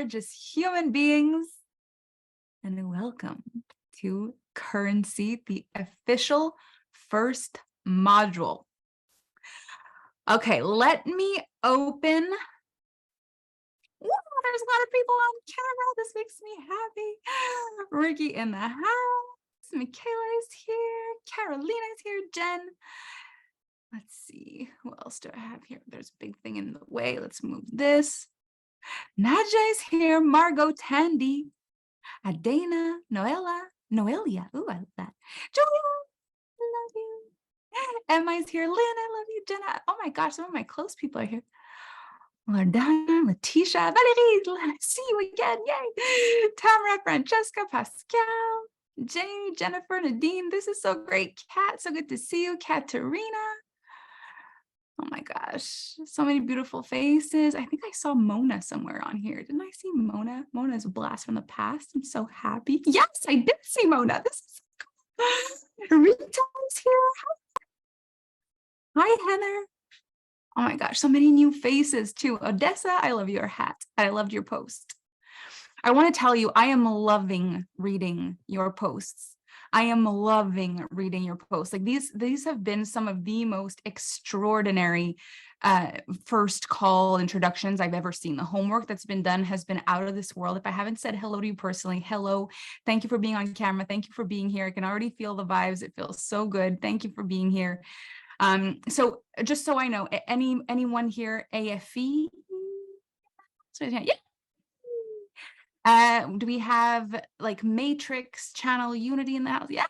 gorgeous human beings, and welcome to Currency, the official first module. Okay, let me open. Wow, there's a lot of people on camera. This makes me happy. Ricky in the house. Michaela is here. Carolina is here. Jen. Let's see. Who else do I have here? There's a big thing in the way. Let's move this. Naja is here. Margot, Tandy, Adana, Noelia. Ooh, I love that. Julia, I love you. Emma's here. Lynn, I love you. Jenna. Oh my gosh, some of my close people are here. Lordana, Letitia, Valerie, see you again. Yay. Tamara, Francesca, Pascal, Jane, Jennifer, Nadine. This is so great. Kat, so good to see you. Katerina. Oh my gosh, so many beautiful faces. I think I saw Mona somewhere on here. Didn't I see Mona? Mona is a blast from the past. I'm so happy. Yes, I did see Mona. This is cool. Rita's here. Hi, Heather. Oh my gosh, so many new faces too. Odessa, I love your hat. I loved your post. I want to tell you, I am loving reading your posts. I am loving reading your posts. Like these have been some of the most extraordinary first call introductions I've ever seen. The homework that's been done has been out of this world. If I haven't said hello to you personally, hello. Thank you for being on camera. Thank you for being here. I can already feel the vibes. It feels so good. Thank you for being here. So just so I know, anyone here AFE? So, yeah. Do we have like Matrix channel Unity in the house? Yeah.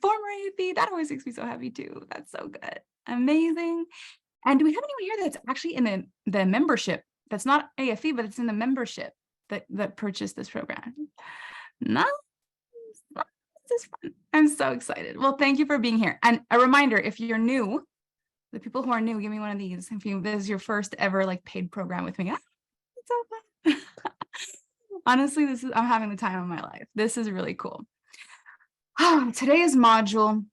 Former AFE, that always makes me so happy too. That's so good. Amazing. And do we have anyone here that's actually in the membership? That's not AFE, but it's in the membership that purchased this program. No. This is fun. I'm so excited. Well, thank you for being here. And a reminder, if you're new, the people who are new, give me one of these. If this is your first ever like paid program with me, it's so fun. Honestly, I'm having the time of my life. This is really cool. Today's module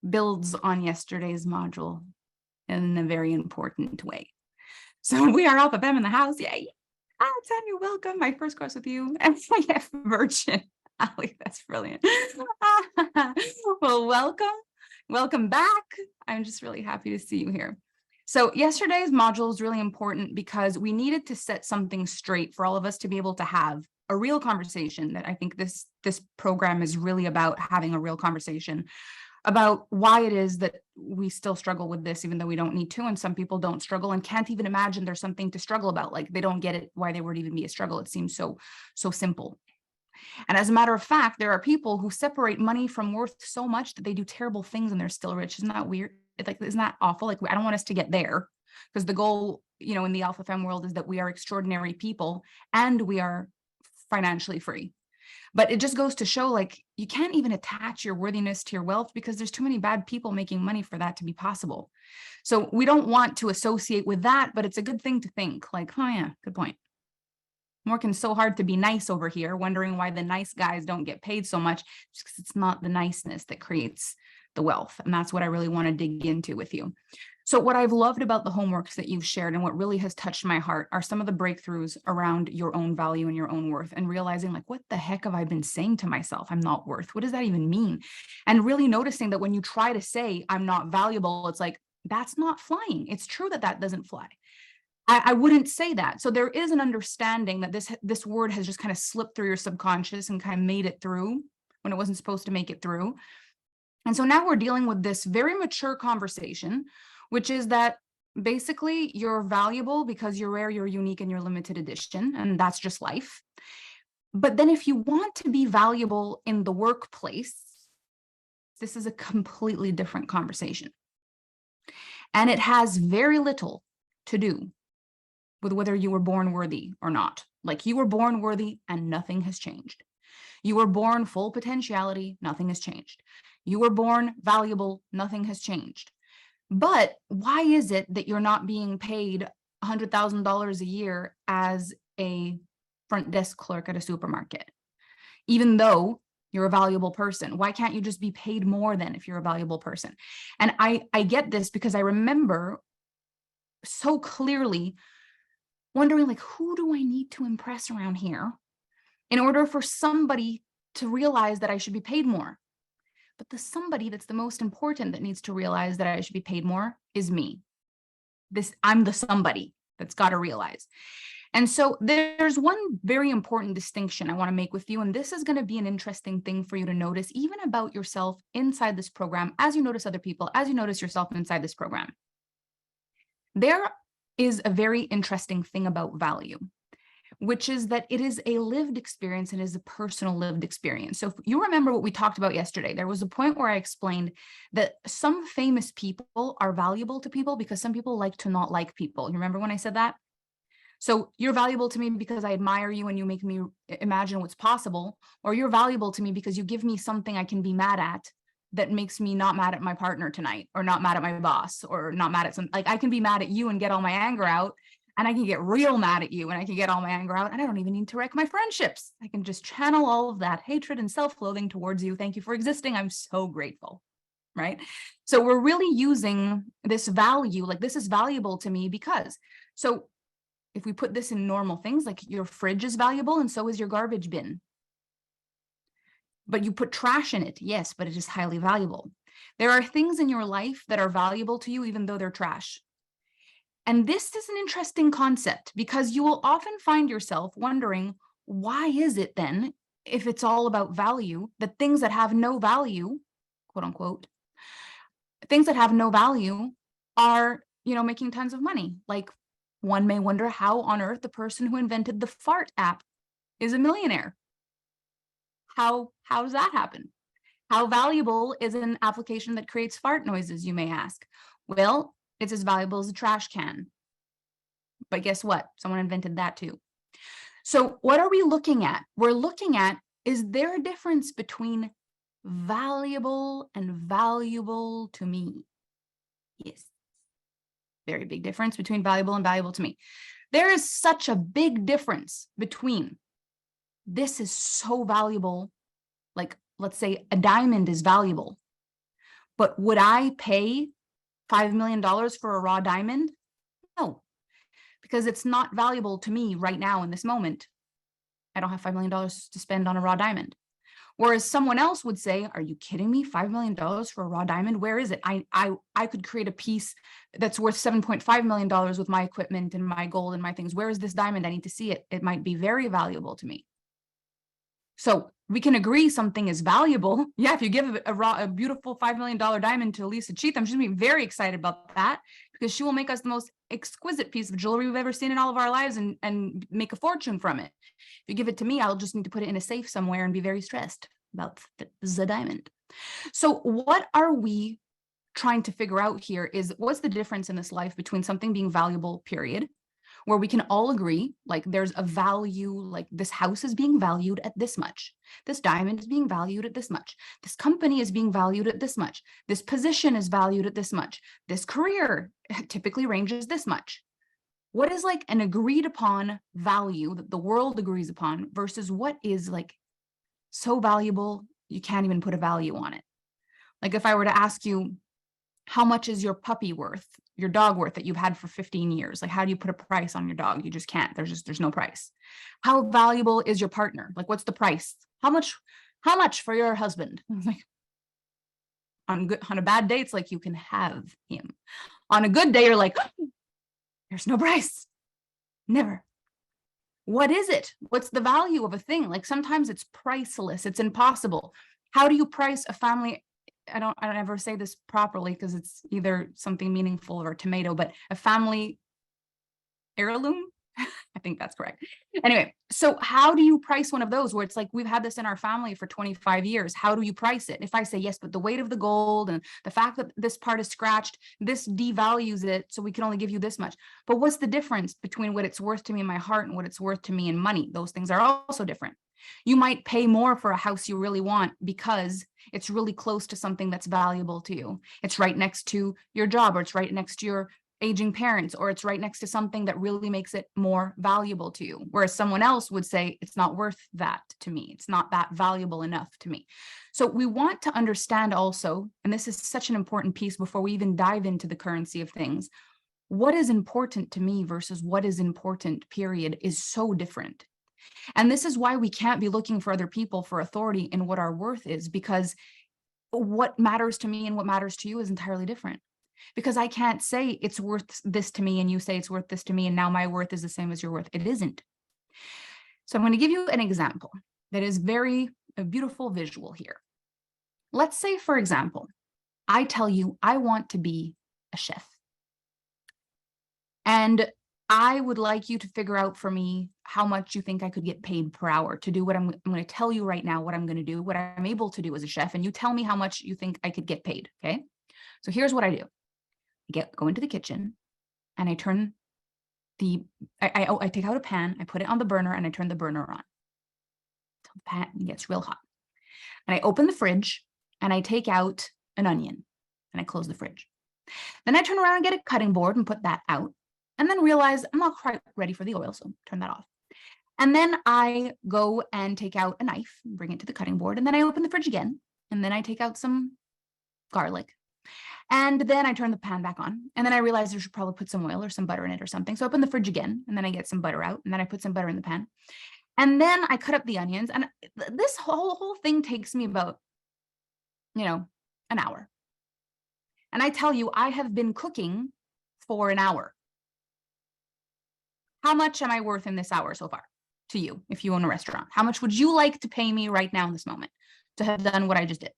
builds on yesterday's module in a very important way. So we are Alpha Femme in the house. Yay. Tanya, welcome. My first course with you. MIF Virgin. Ali, that's brilliant. Well, welcome back. I'm just really happy to see you here. So yesterday's module is really important because we needed to set something straight for all of us to be able to have a real conversation. That I think this program is really about, having a real conversation about why it is that we still struggle with this, even though we don't need to. And some people don't struggle and can't even imagine there's something to struggle about. Like they don't get it, why there would even be a struggle. It seems so simple. And as a matter of fact, there are people who separate money from worth so much that they do terrible things and they're still rich. Isn't that weird? Isn't that awful? Like, I don't want us to get there, because the goal, in the Alpha Femme world is that we are extraordinary people and we are financially free. But it just goes to show, like, you can't even attach your worthiness to your wealth because there's too many bad people making money for that to be possible. So we don't want to associate with that, but it's a good thing to think like, oh yeah, good point. I'm working so hard to be nice over here, wondering why the nice guys don't get paid so much, just because it's not the niceness that creates the wealth. And that's what I really want to dig into with you. So what I've loved about the homeworks that you've shared and what really has touched my heart are some of the breakthroughs around your own value and your own worth, and realizing, like, what the heck have I been saying to myself? I'm not worth. What does that even mean? And really noticing that when you try to say I'm not valuable, it's like, that's not flying. It's true that doesn't fly. I wouldn't say that. So there is an understanding that this word has just kind of slipped through your subconscious and kind of made it through when it wasn't supposed to make it through. And so now we're dealing with this very mature conversation, which is that basically you're valuable because you're rare, you're unique, and you're limited edition, and that's just life. But then if you want to be valuable in the workplace, this is a completely different conversation. And it has very little to do with whether you were born worthy or not. Like, you were born worthy and nothing has changed. You were born full potentiality, nothing has changed. You were born valuable, nothing has changed. But why is it that you're not being paid $100,000 a year as a front desk clerk at a supermarket, even though you're a valuable person? Why can't you just be paid more than if you're a valuable person? And I get this because I remember so clearly wondering like, who do I need to impress around here in order for somebody to realize that I should be paid more? But the somebody that's the most important that needs to realize that I should be paid more is me. I'm the somebody that's got to realize. And so there's one very important distinction I want to make with you. And this is going to be an interesting thing for you to notice, even about yourself inside this program, as you notice other people, as you notice yourself inside this program. There is a very interesting thing about value, which is that it is a lived experience and is a personal lived experience. So if you remember what we talked about yesterday, there was a point where I explained that some famous people are valuable to people because some people like to not like people. You remember when I said that? So you're valuable to me because I admire you and you make me imagine what's possible, or you're valuable to me because you give me something I can be mad at that makes me not mad at my partner tonight, or not mad at my boss, or not mad at like I can be mad at you and get all my anger out, and I can get real mad at you and I can get all my anger out, and I don't even need to wreck my friendships. I can just channel all of that hatred and self-loathing towards you. Thank you for existing. I'm so grateful. Right? So we're really using this value, like this is valuable to me because, so if we put this in normal things, like your fridge is valuable and so is your garbage bin. But you put trash in it, yes, but it is highly valuable. There are things in your life that are valuable to you, even though they're trash. And this is an interesting concept because you will often find yourself wondering, why is it then, if it's all about value, that things that have no value, quote unquote, things that have no value are, making tons of money? Like, one may wonder how on earth the person who invented the fart app is a millionaire. How does that happen? How valuable is an application that creates fart noises, you may ask? Well, it's as valuable as a trash can. But guess what? Someone invented that too. So what are we looking at? We're looking at, is there a difference between valuable and valuable to me? Yes. Very big difference between valuable and valuable to me. There is such a big difference between, this is so valuable, like let's say a diamond is valuable, but would I pay $5 million for a raw diamond? No, because it's not valuable to me right now in this moment. I don't have $5 million to spend on a raw diamond. Whereas someone else would say, are you kidding me? $5 million for a raw diamond? Where is it? I could create a piece that's worth $7.5 million with my equipment and my gold and my things. Where is this diamond? I need to see it. It might be very valuable to me. So we can agree something is valuable. Yeah, if you give a beautiful $5 million diamond to Lisa Cheatham, she's going to be very excited about that because she will make us the most exquisite piece of jewelry we've ever seen in all of our lives and make a fortune from it. If you give it to me, I'll just need to put it in a safe somewhere and be very stressed about the diamond. So what are we trying to figure out here is, what's the difference in this life between something being valuable, period, where we can all agree, like there's a value, like this house is being valued at this much. This diamond is being valued at this much. This company is being valued at this much. This position is valued at this much. This career typically ranges this much. What is like an agreed upon value that the world agrees upon versus what is like so valuable you can't even put a value on it? Like if I were to ask you, how much is your puppy worth, your dog worth that you've had for 15 years? Like, how do you put a price on your dog? You just can't. There's no price. How valuable is your partner? Like, what's the price? How much for your husband? Like, on a bad day, it's like you can have him. On a good day, you're like, oh, there's no price. Never. What is it? What's the value of a thing? Like sometimes it's priceless. It's impossible. How do you price a family? I don't ever say this properly because it's either something meaningful or a tomato, but a family heirloom. I think that's correct. Anyway, so how do you price one of those where it's like, we've had this in our family for 25 years. How do you price it? If I say, yes, but the weight of the gold and the fact that this part is scratched, this devalues it. So we can only give you this much. But what's the difference between what it's worth to me in my heart and what it's worth to me in money? Those things are also different. You might pay more for a house you really want because it's really close to something that's valuable to you. It's right next to your job, or it's right next to your aging parents, or it's right next to something that really makes it more valuable to you. Whereas someone else would say, it's not worth that to me. It's not that valuable enough to me. So we want to understand also, and this is such an important piece before we even dive into the currency of things, what is important to me versus what is important, period, is so different. And this is why we can't be looking for other people for authority in what our worth is, because what matters to me and what matters to you is entirely different. Because I can't say it's worth this to me and you say it's worth this to me, and now my worth is the same as your worth. It isn't. So I'm going to give you an example that is a beautiful visual here. Let's say, for example, I tell you I want to be a chef. And I would like you to figure out for me how much you think I could get paid per hour to do what I'm going to tell you right now, what I'm going to do, what I'm able to do as a chef. And you tell me how much you think I could get paid. Okay. So here's what I do. Go into the kitchen and I turn I take out a pan, I put it on the burner and I turn the burner on. So the pan gets real hot. And I open the fridge and I take out an onion and I close the fridge. Then I turn around and get a cutting board and put that out. And then realize I'm not quite ready for the oil, so turn that off. And then I go and take out a knife, bring it to the cutting board, and then I open the fridge again. And then I take out some garlic. And then I turn the pan back on. And then I realize I should probably put some oil or some butter in it or something. So I open the fridge again, and then I get some butter out, and then I put some butter in the pan. And then I cut up the onions. And this whole thing takes me about, an hour. And I tell you, I have been cooking for an hour. How much am I worth in this hour so far to you, if you own a restaurant? How much would you like to pay me right now in this moment to have done what I just did?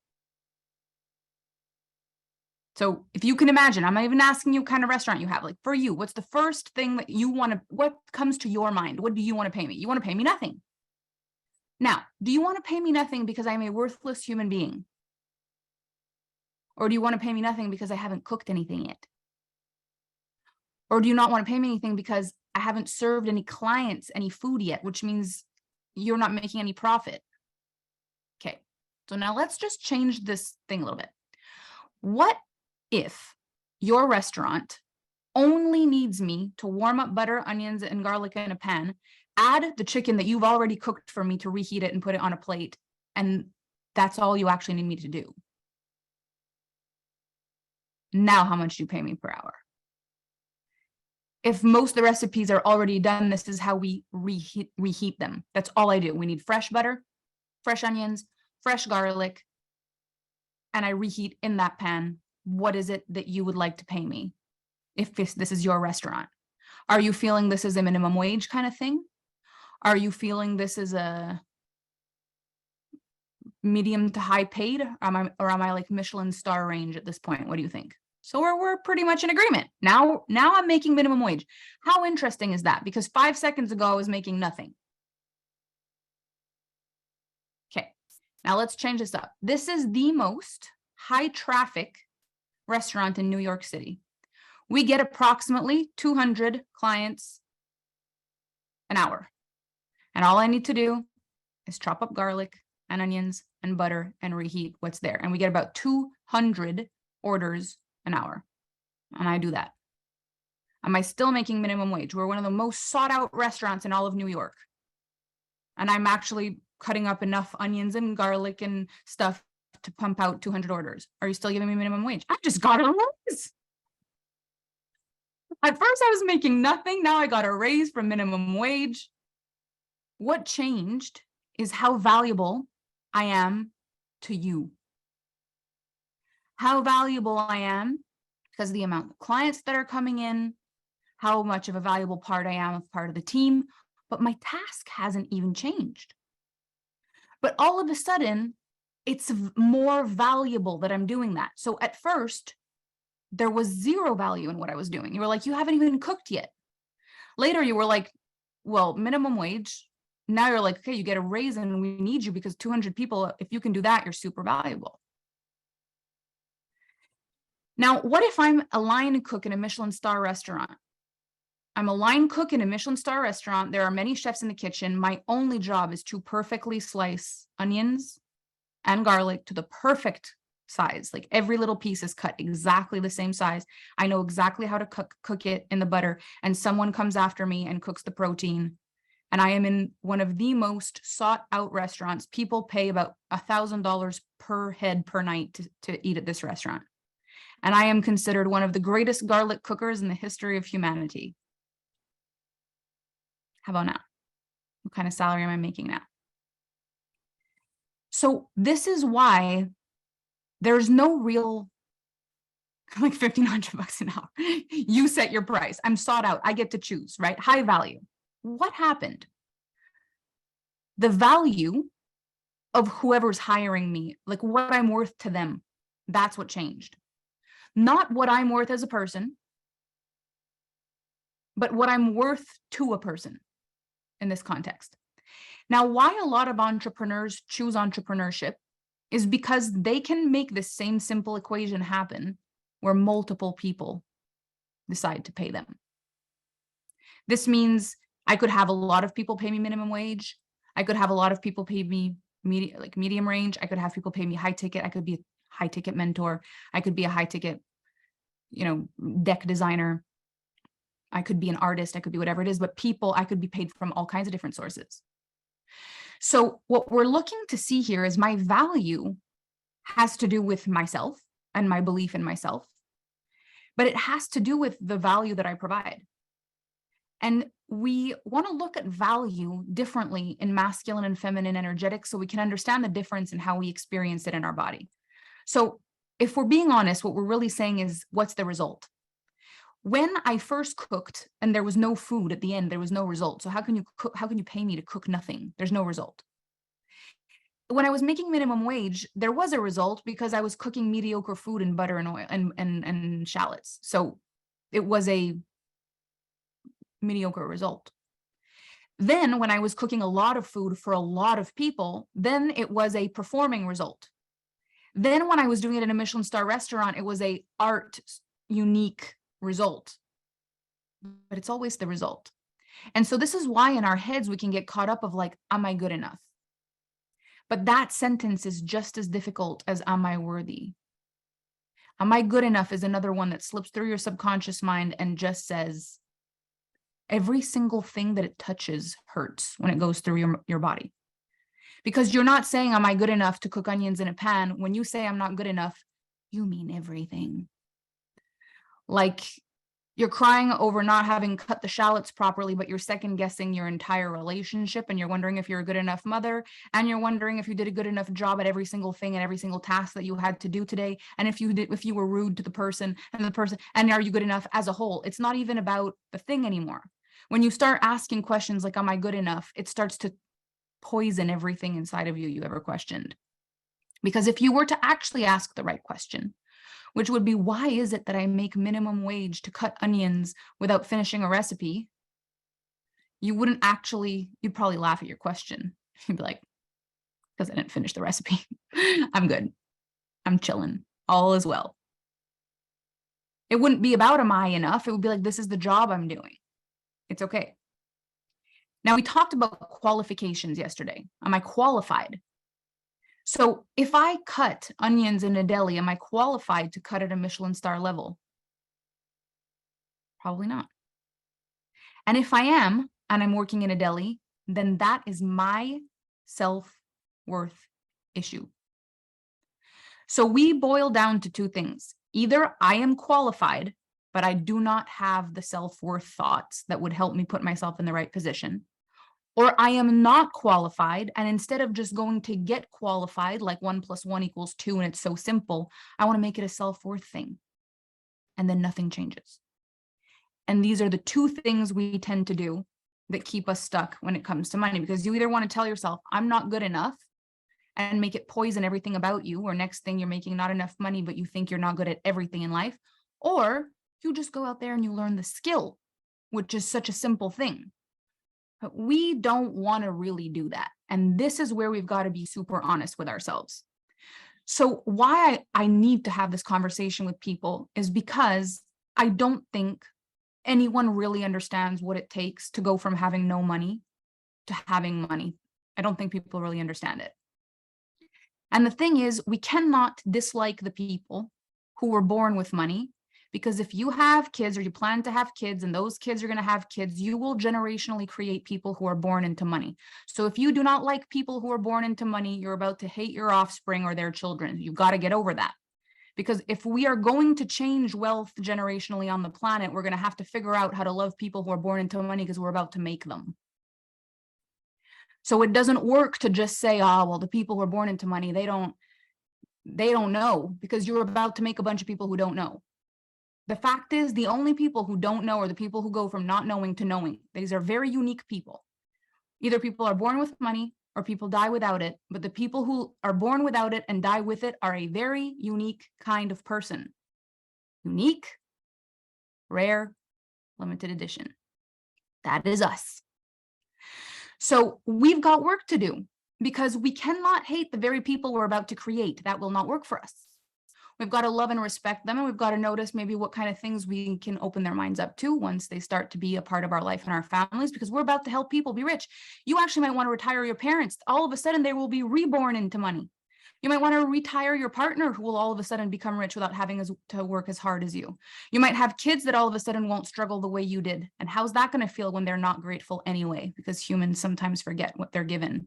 So if you can imagine, I'm not even asking you what kind of restaurant you have. Like for you, what's the first thing that you want to, what comes to your mind? What do you want to pay me? You want to pay me nothing. Now, do you want to pay me nothing because I'm a worthless human being? Or do you want to pay me nothing because I haven't cooked anything yet? Or do you not want to pay me anything because I haven't served any clients any food yet, which means you're not making any profit? Okay, so now let's just change this thing a little bit. What if your restaurant only needs me to warm up butter, onions, and garlic in a pan, add the chicken that you've already cooked for me to reheat it and put it on a plate, and that's all you actually need me to do? Now, how much do you pay me per hour? If most of the recipes are already done, this is how we reheat them. That's all I do. We need fresh butter, fresh onions, fresh garlic, and I reheat in that pan. What is it that you would like to pay me if this is your restaurant? Are you feeling this is a minimum wage kind of thing? Are you feeling this is a medium to high paid? Or am I like Michelin star range at this point? What do you think? So we're pretty much in agreement. Now I'm making minimum wage. How interesting is that? Because 5 seconds ago, I was making nothing. Okay, now let's change this up. This is the most high traffic restaurant in New York City. We get approximately 200 clients an hour. And all I need to do is chop up garlic and onions and butter and reheat what's there. And we get about 200 orders an hour. And I do that. Am I still making minimum wage? We're one of the most sought out restaurants in all of New York. And I'm actually cutting up enough onions and garlic and stuff to pump out 200 orders. Are you still giving me minimum wage? I just got a raise. At first I was making nothing. Now I got a raise from minimum wage. What changed is how valuable I am to you. How valuable I am because of the amount of clients that are coming in, how much of a valuable part I am of part of the team, but my task hasn't even changed. But all of a sudden, it's more valuable that I'm doing that. So at first, there was zero value in what I was doing. You were like, you haven't even cooked yet. Later, you were like, well, minimum wage. Now you're like, okay, you get a raise and we need you because 200 people, if you can do that, you're super valuable. Now, what if I'm a line cook in a Michelin star restaurant? I'm a line cook in a Michelin star restaurant. There are many chefs in the kitchen. My only job is to perfectly slice onions and garlic to the perfect size. Like every little piece is cut exactly the same size. I know exactly how to cook it in the butter, and someone comes after me and cooks the protein. And I am in one of the most sought out restaurants. People pay about $1,000 per head per night to eat at this restaurant. And I am considered one of the greatest garlic cookers in the history of humanity. How about now? What kind of salary am I making now? So this is why there's no real, like $1,500 an hour. You set your price. I'm sought out. I get to choose, right? High value. What happened? The value of whoever's hiring me, like what I'm worth to them, that's what changed. Not what I'm worth as a person, but what I'm worth to a person in this context. Now, why a lot of entrepreneurs choose entrepreneurship is because they can make this same simple equation happen where multiple people decide to pay them. This means I could have a lot of people pay me minimum wage. I could have a lot of people pay me medium range. I could have people pay me high ticket. I could be a high ticket mentor. I could be a high ticket, deck designer. I could be an artist. I could be whatever it is, but I could be paid from all kinds of different sources. So what we're looking to see here is my value has to do with myself and my belief in myself, but it has to do with the value that I provide. And we want to look at value differently in masculine and feminine energetics so we can understand the difference in how we experience it in our body. So if we're being honest, what we're really saying is, what's the result? When I first cooked and there was no food at the end, there was no result. So how can you pay me to cook nothing? There's no result. When I was making minimum wage, there was a result because I was cooking mediocre food in butter and oil and shallots. So it was a mediocre result. Then when I was cooking a lot of food for a lot of people, then it was a performing result. Then when I was doing it in a Michelin star restaurant, it was a art unique result, but it's always the result. And so this is why in our heads, we can get caught up of like, am I good enough? But that sentence is just as difficult as am I worthy? Am I good enough is another one that slips through your subconscious mind and just says, every single thing that it touches hurts when it goes through your body. Because you're not saying, am I good enough to cook onions in a pan? When you say I'm not good enough, you mean everything. Like you're crying over not having cut the shallots properly, but you're second guessing your entire relationship and you're wondering if you're a good enough mother, and you're wondering if you did a good enough job at every single thing and every single task that you had to do today, and if you were rude to the person, and are you good enough as a whole? It's not even about the thing anymore. When you start asking questions like, am I good enough? It starts to poison everything inside of you ever questioned. Because if you were to actually ask the right question, which would be, why is it that I make minimum wage to cut onions without finishing a recipe? You'd probably laugh at your question. You'd be like, because I didn't finish the recipe. I'm good. I'm chilling. All is well. It wouldn't be about, am I enough? It would be like, this is the job I'm doing. It's okay. Now, we talked about qualifications yesterday. Am I qualified? So if I cut onions in a deli, am I qualified to cut at a Michelin star level? Probably not. And if I am, and I'm working in a deli, then that is my self-worth issue. So we boil down to two things. Either I am qualified, but I do not have the self-worth thoughts that would help me put myself in the right position. Or I am not qualified, and instead of just going to get qualified, like 1 + 1 = 2, and it's so simple, I want to make it a self-worth thing. And then nothing changes. And these are the two things we tend to do that keep us stuck when it comes to money, because you either want to tell yourself, I'm not good enough, and make it poison everything about you, or next thing you're making not enough money, but you think you're not good at everything in life, or you just go out there and you learn the skill, which is such a simple thing. But we don't want to really do that. And this is where we've got to be super honest with ourselves. So why I need to have this conversation with people is because I don't think anyone really understands what it takes to go from having no money to having money. I don't think people really understand it. And the thing is, we cannot dislike the people who were born with money, because if you have kids or you plan to have kids and those kids are going to have kids, you will generationally create people who are born into money. So if you do not like people who are born into money, you're about to hate your offspring or their children. You've got to get over that, Because if we are going to change wealth generationally on the planet, we're going to have to figure out how to love people who are born into money because we're about to make them. So it doesn't work to just say, oh, well, the people who are born into money, they don't know, because you're about to make a bunch of people who don't know. The fact is, the only people who don't know are the people who go from not knowing to knowing. These are very unique people. Either people are born with money or people die without it, but the people who are born without it and die with it are a very unique kind of person. Unique, rare, limited edition. That is us. So we've got work to do, because we cannot hate the very people we're about to create. That will not work for us. We've got to love and respect them, and we've got to notice maybe what kind of things we can open their minds up to once they start to be a part of our life and our families, because we're about to help people be rich. You actually might want to retire your parents. All of a sudden, they will be reborn into money. You might want to retire your partner, who will all of a sudden become rich without having to work as hard as you. You might have kids that all of a sudden won't struggle the way you did. And how's that going to feel when they're not grateful anyway? Because humans sometimes forget what they're given.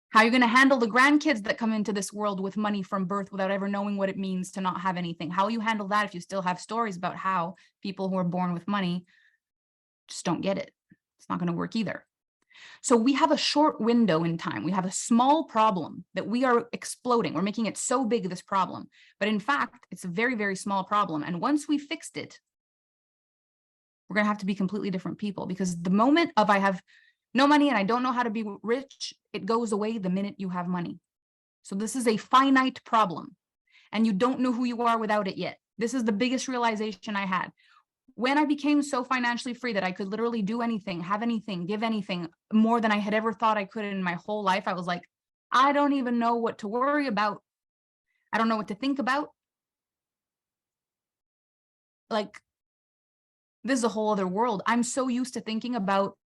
How are you going to handle the grandkids that come into this world with money from birth without ever knowing what it means to not have anything? How will you handle that if you still have stories about how people who are born with money just don't get it? It's not going to work either. So we have a short window in time. We have a small problem that we are exploding. We're making it so big, this problem. But in fact, it's a very, very small problem. And once we fixed it, we're going to have to be completely different people, because the moment of I have no money and I don't know how to be rich, it goes away the minute you have money. So this is a finite problem, and you don't know who you are without it yet. This is the biggest realization I had. When I became so financially free that I could literally do anything, have anything, give anything, more than I had ever thought I could in my whole life, I was like, I don't even know what to worry about. I don't know what to think about. Like, this is a whole other world. I'm so used to thinking about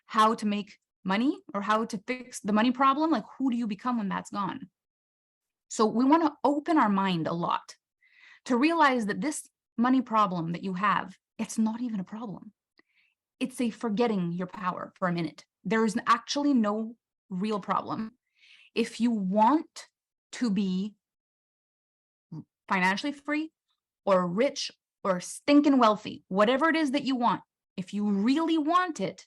how to make money or how to fix the money problem. Like, who do you become when that's gone? So we want to open our mind a lot to realize that this money problem that you have, it's not even a problem. It's a forgetting your power for a minute. There is actually no real problem. If you want to be financially free or rich or stinking wealthy, whatever it is that you want, if you really want it,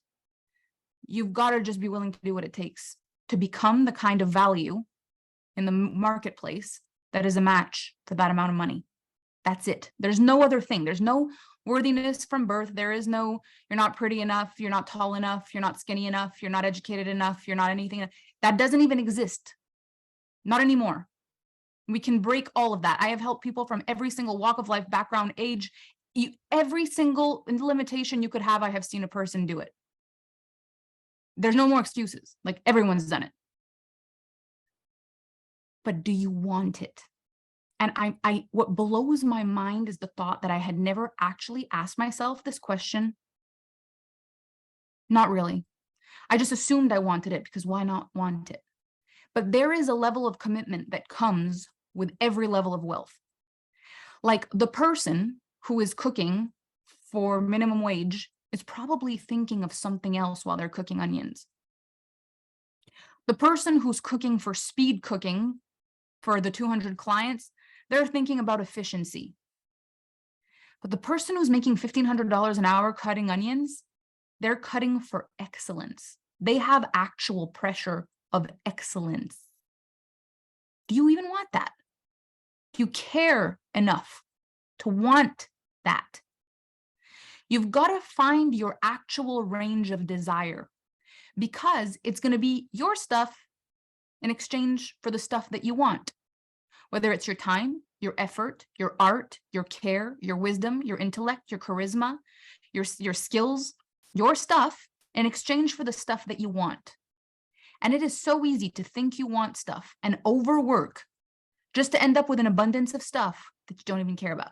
you've got to just be willing to do what it takes to become the kind of value in the marketplace that is a match for that amount of money. That's it. There's no other thing. There's no worthiness from birth. There is no, you're not pretty enough, you're not tall enough, you're not skinny enough, you're not educated enough, you're not anything. That doesn't even exist. Not anymore. We can break all of that. I have helped people from every single walk of life, background, age, every single limitation you could have, I have seen a person do it. There's no more excuses. Like, everyone's done it. But do you want it? And what blows my mind is the thought that I had never actually asked myself this question. Not really. I just assumed I wanted it, because why not want it? But there is a level of commitment that comes with every level of wealth. Like, the person who is cooking for minimum wage is probably thinking of something else while they're cooking onions. The person who's cooking for speed cooking for the 200 clients, they're thinking about efficiency. But the person who's making $1,500 an hour cutting onions, they're cutting for excellence. They have actual pressure of excellence. Do you even want that? Do you care enough to want that? You've got to find your actual range of desire, because it's going to be your stuff in exchange for the stuff that you want. Whether it's your time, your effort, your art, your care, your wisdom, your intellect, your charisma, your skills, your stuff in exchange for the stuff that you want. And it is so easy to think you want stuff and overwork just to end up with an abundance of stuff that you don't even care about.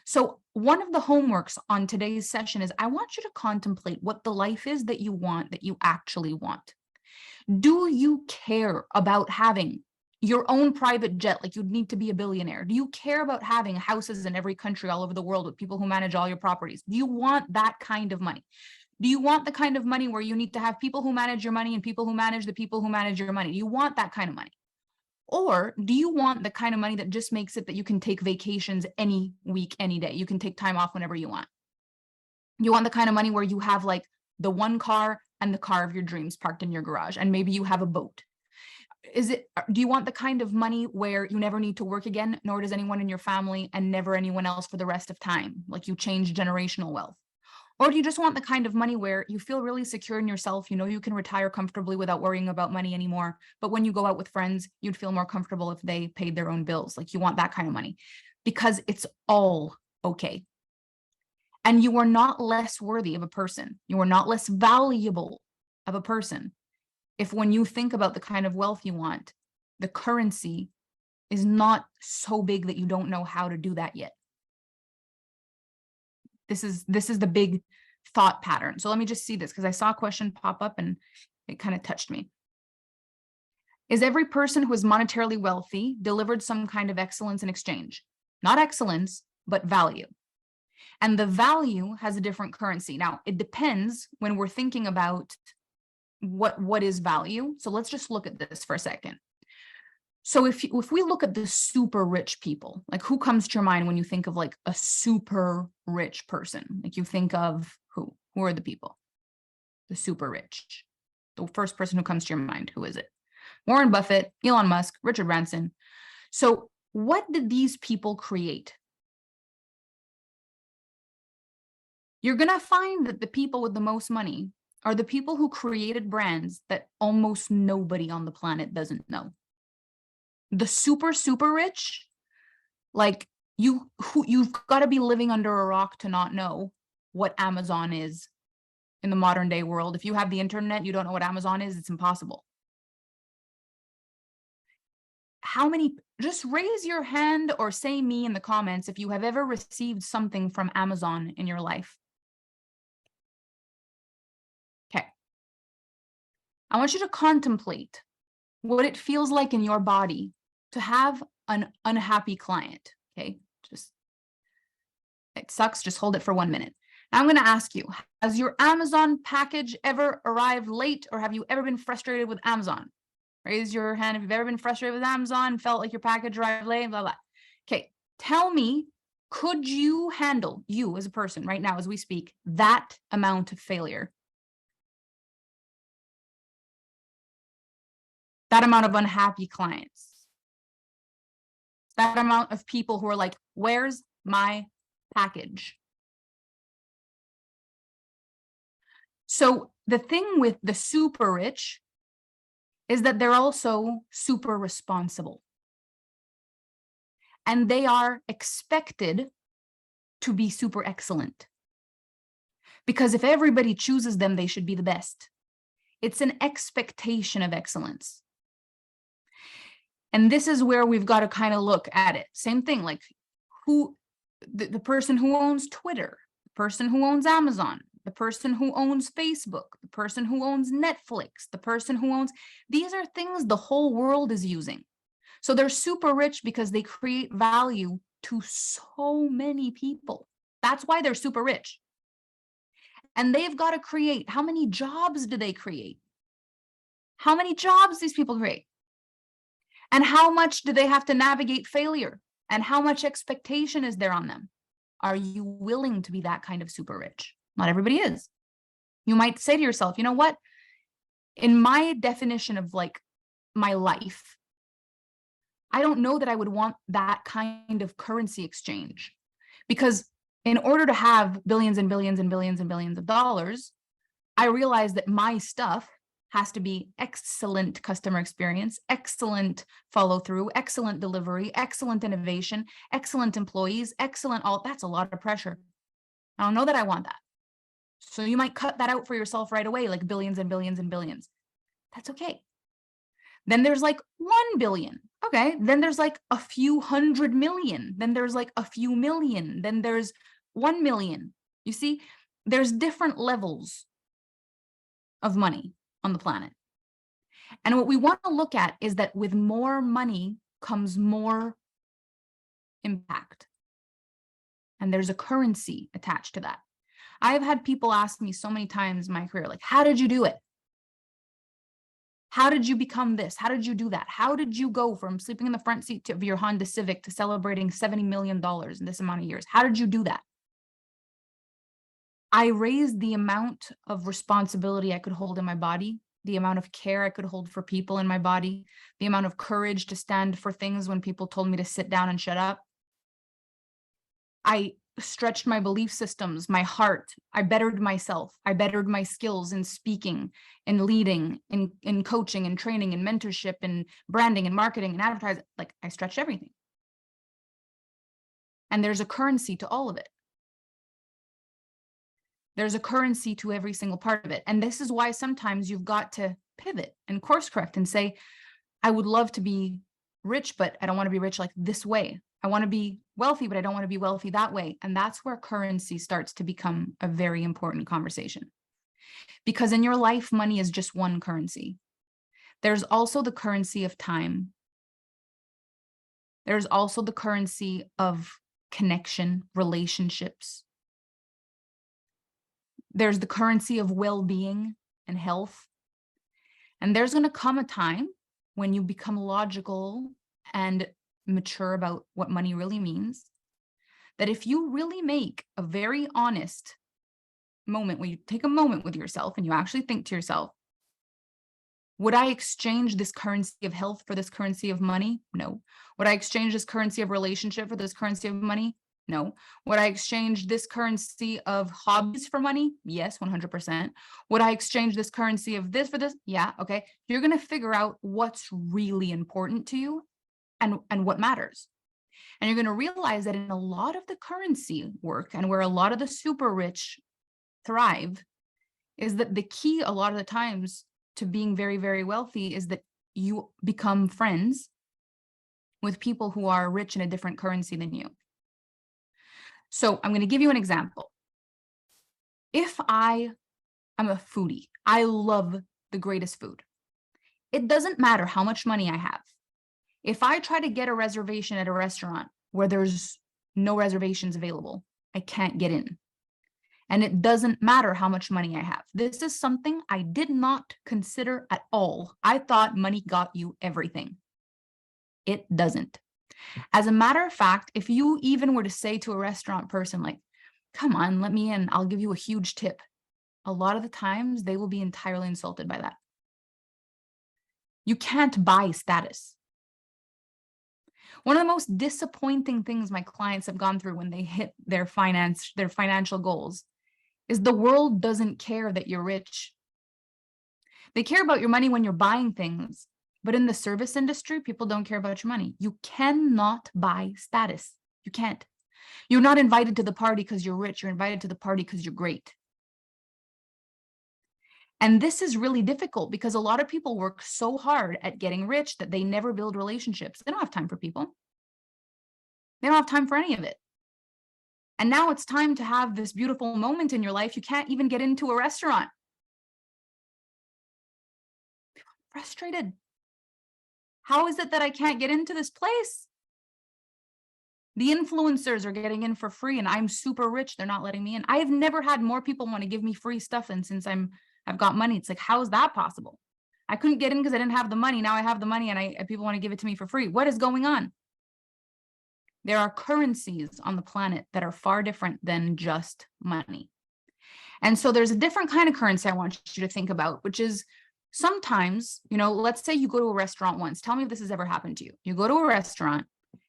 So one of the homeworks on today's session is I want you to contemplate what the life is that you want, that you actually want. Do you care about having your own private jet, like you'd need to be a billionaire? Do you care about having houses in every country all over the world with people who manage all your properties? Do you want that kind of money? Do you want the kind of money where you need to have people who manage your money and people who manage the people who manage your money? Do you want that kind of money? Or do you want the kind of money that just makes it that you can take vacations any week, any day? You can take time off whenever you want. You want the kind of money where you have like the one car and the car of your dreams parked in your garage, and maybe you have a boat. Do you want the kind of money where you never need to work again, nor does anyone in your family, and never anyone else for the rest of time? Like you change generational wealth. Or do you just want the kind of money where you feel really secure in yourself? You know, you can retire comfortably without worrying about money anymore. But when you go out with friends, you'd feel more comfortable if they paid their own bills. Like you want that kind of money because it's all okay. And you are not less worthy of a person. You are not less valuable of a person if, when you think about the kind of wealth you want, the currency is not so big that you don't know how to do that yet. This is the big thought pattern. So let me just see this, because I saw a question pop up and it kind of touched me. Is every person who is monetarily wealthy delivered some kind of excellence in exchange? Not excellence, but value. And the value has a different currency. Now, it depends when we're thinking about what is value. So let's just look at this for a second. So if we look at the super rich people, like who comes to your mind when you think of like a super rich person? Like you think of who? Who are the people? The super rich. The first person who comes to your mind, who is it? Warren Buffett, Elon Musk, Richard Branson. So what did these people create? You're going to find that the people with the most money are the people who created brands that almost nobody on the planet doesn't know. The super, super rich, like you've got to be living under a rock to not know what Amazon is in the modern day world. If you have the internet, you don't know what Amazon is, it's impossible. How many, just raise your hand or say me in the comments if you have ever received something from Amazon in your life. Okay. I want you to contemplate what it feels like in your body to have an unhappy client. Okay. It sucks. Just hold it for 1 minute. Now I'm going to ask you, has your Amazon package ever arrived late, or have you ever been frustrated with Amazon? Raise your hand if you've ever been frustrated with Amazon, felt like your package arrived late, blah, blah. Okay. Tell me, could you handle, you as a person right now, as we speak, that amount of failure? That amount of unhappy clients? That amount of people who are like, where's my package? So the thing with the super rich is that they're also super responsible. And they are expected to be super excellent. Because if everybody chooses them, they should be the best. It's an expectation of excellence. And this is where we've got to kind of look at it. Same thing, like the person who owns Twitter, the person who owns Amazon, the person who owns Facebook, the person who owns Netflix, the person who owns, these are things the whole world is using. So they're super rich because they create value to so many people. That's why they're super rich. And they've got to create, how many jobs do they create? How many jobs these people create? And how much do they have to navigate failure? And how much expectation is there on them? Are you willing to be that kind of super rich? Not everybody is. You might say to yourself, you know what? In my definition of like my life, I don't know that I would want that kind of currency exchange, because in order to have billions and billions and billions and billions of dollars, I realize that my stuff has to be excellent customer experience, excellent follow through, excellent delivery, excellent innovation, excellent employees, excellent all. That's a lot of pressure. I don't know that I want that. So you might cut that out for yourself right away, like billions and billions and billions. That's okay. Then there's like 1 billion. Okay. Then there's like a few 100 million. Then there's like a few million. Then there's 1 million. You see, there's different levels of money on the planet. And what we want to look at is that with more money comes more impact. And there's a currency attached to that. I've had people ask me so many times in my career, like, how did you do it? How did you become this? How did you do that? How did you go from sleeping in the front seat of your Honda Civic to celebrating $70 million in this amount of years? How did you do that? I raised the amount of responsibility I could hold in my body, the amount of care I could hold for people in my body, the amount of courage to stand for things when people told me to sit down and shut up. I stretched my belief systems, my heart. I bettered myself. I bettered my skills in speaking, in leading, in coaching, and training, and mentorship, and branding, and marketing, and advertising. Like, I stretched everything. And there's a currency to all of it. There's a currency to every single part of it. And this is why sometimes you've got to pivot and course correct and say, I would love to be rich, but I don't want to be rich like this way. I want to be wealthy, but I don't want to be wealthy that way. And that's where currency starts to become a very important conversation. Because in your life, money is just one currency. There's also the currency of time. There's also the currency of connection, relationships. There's the currency of well-being and health. And there's going to come a time when you become logical and mature about what money really means, that if you really make a very honest moment, when you take a moment with yourself and you actually think to yourself, would I exchange this currency of health for this currency of money? No. Would I exchange this currency of relationship for this currency of money? No. Would I exchange this currency of hobbies for money? Yes, 100%. Would I exchange this currency of this for this? Yeah, okay. You're going to figure out what's really important to you and what matters. And you're going to realize that in a lot of the currency work and where a lot of the super rich thrive is that the key a lot of the times to being very, very wealthy is that you become friends with people who are rich in a different currency than you. So I'm going to give you an example. If I am a foodie, I love the greatest food. It doesn't matter how much money I have. If I try to get a reservation at a restaurant where there's no reservations available, I can't get in. And it doesn't matter how much money I have. This is something I did not consider at all. I thought money got you everything. It doesn't. As a matter of fact, if you even were to say to a restaurant person, like, come on, let me in, I'll give you a huge tip, a lot of the times they will be entirely insulted by that. You can't buy status. One of the most disappointing things my clients have gone through when they hit their financial goals is the world doesn't care that you're rich. They care about your money when you're buying things, but in the service industry, people don't care about your money. You cannot buy status. You can't. You're not invited to the party because you're rich. You're invited to the party because you're great. And this is really difficult because a lot of people work so hard at getting rich that they never build relationships. They don't have time for people. They don't have time for any of it. And now it's time to have this beautiful moment in your life. You can't even get into a restaurant. Frustrated. How is it that I can't get into this place? The influencers are getting in for free and I'm super rich. They're not letting me in. I have never had more people want to give me free stuff than since I've got money. It's like, how is that possible? I couldn't get in because I didn't have the money. Now I have the money and people want to give it to me for free. What is going on? There are currencies on the planet that are far different than just money. And so there's a different kind of currency I want you to think about, which is sometimes, let's say you go to a restaurant once. Tell me if this has ever happened to you. You go to a restaurant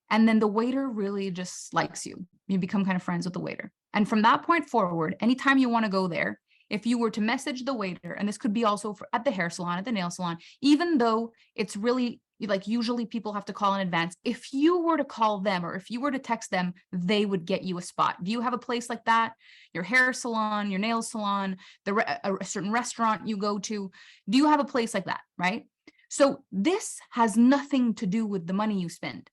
and then the waiter really just likes you. You become kind of friends with the waiter. And from that point forward, anytime you want to go there, if you were to message the waiter, and this could be also at the hair salon, at the nail salon, even though it's really like usually people have to call in advance, if you were to call them or if you were to text them, they would get you a spot. Do you have a place like that? Your hair salon, your nail salon, a certain restaurant you go to, do you have a place like that, right? So this has nothing to do with the money you spend.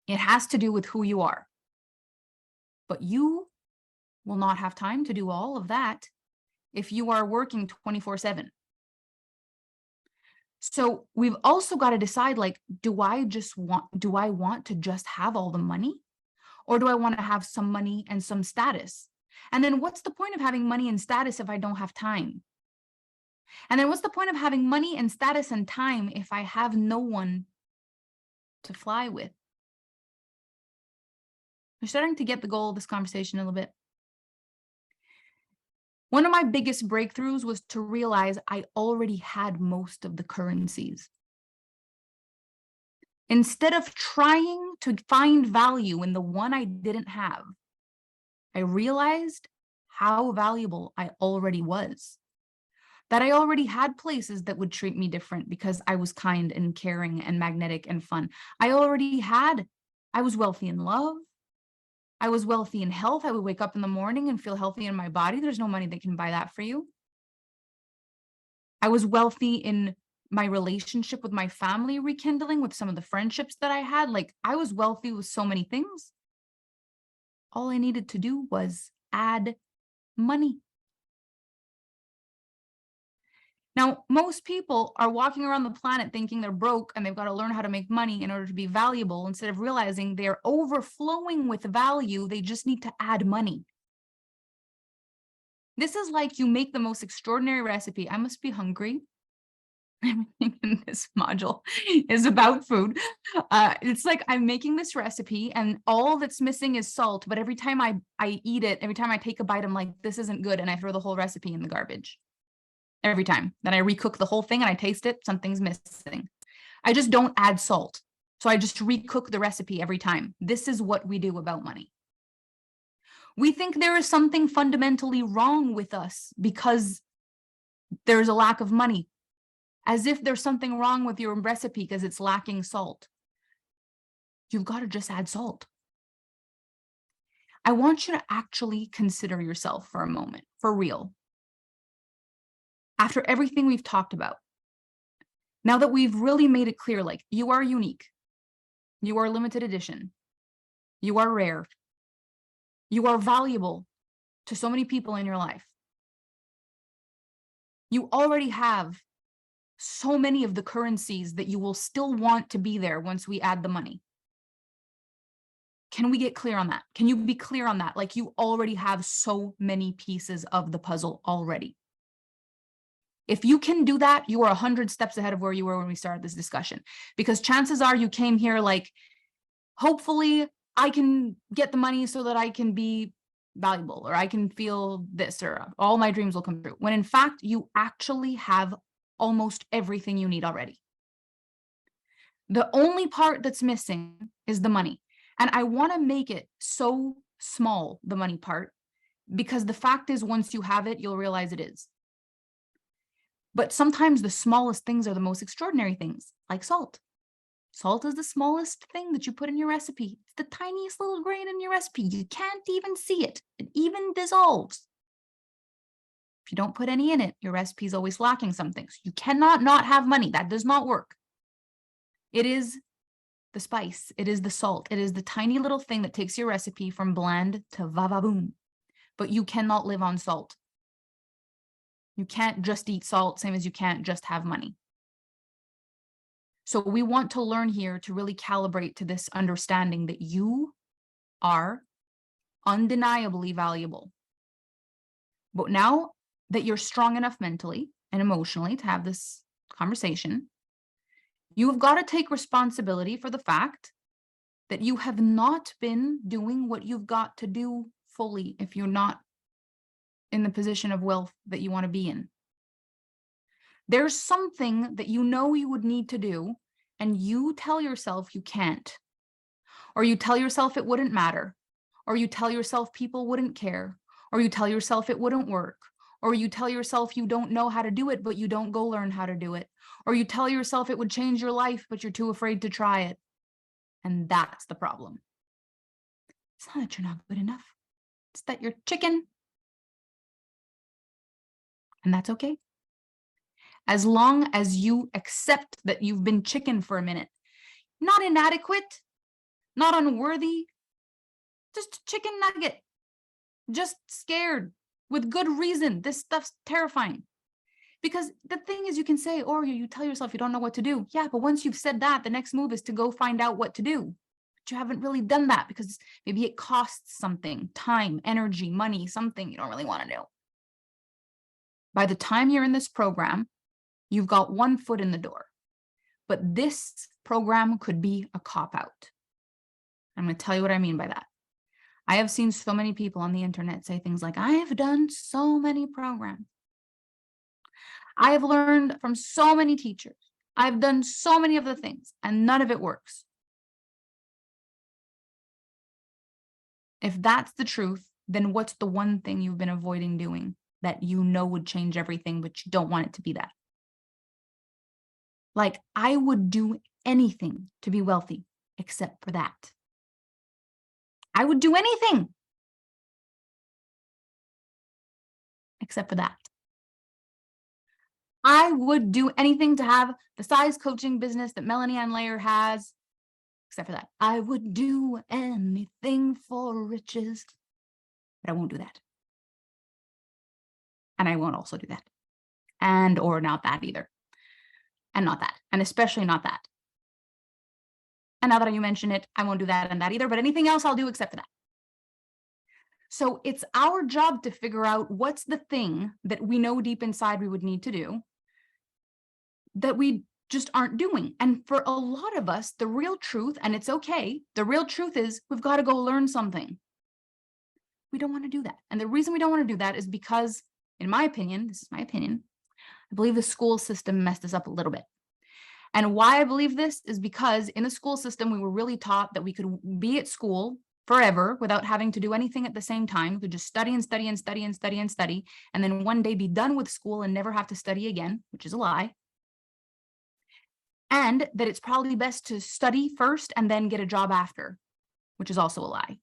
It has to do with who you are. But you will not have time to do all of that if you are working 24/7. So we've also got to decide, like, do I want to just have all the money, or do I want to have some money and some status? And then what's the point of having money and status if I don't have time? And then what's the point of having money and status and time if I have no one to fly with? We're starting to get the goal of this conversation a little bit. One of my biggest breakthroughs was to realize I already had most of the currencies. Instead of trying to find value in the one I didn't have, I realized how valuable I already was. That I already had places that would treat me different because I was kind and caring and magnetic and fun. I was wealthy in love. I was wealthy in health. I would wake up in the morning and feel healthy in my body. There's no money that can buy that for you. I was wealthy in my relationship with my family rekindling with some of the friendships that I had. Like, I was wealthy with so many things. All I needed to do was add money. Now, most people are walking around the planet thinking they're broke and they've got to learn how to make money in order to be valuable, instead of realizing they're overflowing with value. They just need to add money. This is like you make the most extraordinary recipe. I must be hungry. Everything in this module is about food. It's like I'm making this recipe and all that's missing is salt. But every time I eat it, every time I take a bite, I'm like, this isn't good. And I throw the whole recipe in the garbage. Every time. Then I recook the whole thing and I taste it, something's missing. I just don't add salt. So I just recook the recipe every time. This is what we do about money. We think there is something fundamentally wrong with us because there's a lack of money, as if there's something wrong with your recipe because it's lacking salt. You've got to just add salt. I want you to actually consider yourself for a moment, for real. After everything we've talked about, now that we've really made it clear, like, you are unique, you are limited edition, you are rare, you are valuable to so many people in your life. You already have so many of the currencies that you will still want to be there once we add the money. Can we get clear on that? Can you be clear on that? Like, you already have so many pieces of the puzzle already. If you can do that, you are 100 steps ahead of where you were when we started this discussion, because chances are you came here like, hopefully I can get the money so that I can be valuable, or I can feel this, or all my dreams will come true. When in fact, you actually have almost everything you need already. The only part that's missing is the money. And I want to make it so small, the money part, because the fact is, once you have it, you'll realize it is. But sometimes the smallest things are the most extraordinary things, like salt. Salt is the smallest thing that you put in your recipe. It's the tiniest little grain in your recipe. You can't even see it. It even dissolves. If you don't put any in it, your recipe is always lacking something. So you cannot not have money. That does not work. It is the spice. It is the salt. It is the tiny little thing that takes your recipe from bland to va-va-boom. But you cannot live on salt. You can't just eat salt, same as you can't just have money. So we want to learn here to really calibrate to this understanding that you are undeniably valuable. But now that you're strong enough mentally and emotionally to have this conversation, you've got to take responsibility for the fact that you have not been doing what you've got to do fully if you're not in the position of wealth that you want to be in. There's something that you know you would need to do, and you tell yourself you can't, or you tell yourself it wouldn't matter, or you tell yourself people wouldn't care, or you tell yourself it wouldn't work, or you tell yourself you don't know how to do it, but you don't go learn how to do it, or you tell yourself it would change your life, but you're too afraid to try it. And that's the problem. It's not that you're not good enough. It's that you're chicken. And that's okay. As long as you accept that you've been chicken for a minute, not inadequate, not unworthy, just a chicken nugget, just scared with good reason. This stuff's terrifying. Because the thing is, you can say, or you tell yourself you don't know what to do. Yeah, but once you've said that, the next move is to go find out what to do. But you haven't really done that because maybe it costs something, time, energy, money, something you don't really want to do. By the time you're in this program, you've got one foot in the door. But this program could be a cop-out. I'm going to tell you what I mean by that. I have seen so many people on the internet say things like, I have done so many programs. I have learned from so many teachers. I've done so many of the things, and none of it works. If that's the truth, then what's the one thing you've been avoiding doing that you know would change everything, but you don't want it to be that? Like, I would do anything to be wealthy except for that. I would do anything except for that. I would do anything to have the size coaching business that Melanie Ann Layer has, except for that. I would do anything for riches, but I won't do that. And I won't also do that. And or not that either. And not that. And especially not that. And now that you mention it, I won't do that and that either, but anything else I'll do except for that. So it's our job to figure out what's the thing that we know deep inside we would need to do that we just aren't doing. And for a lot of us, the real truth, and it's okay, the real truth is we've got to go learn something. We don't want to do that. And the reason we don't want to do that is because, in my opinion, this is my opinion, I believe the school system messed us up a little bit. And why I believe this is because in the school system, we were really taught that we could be at school forever without having to do anything at the same time. We could just study and study and study and study and study, and then one day be done with school and never have to study again, which is a lie. And that it's probably best to study first and then get a job after, which is also a lie.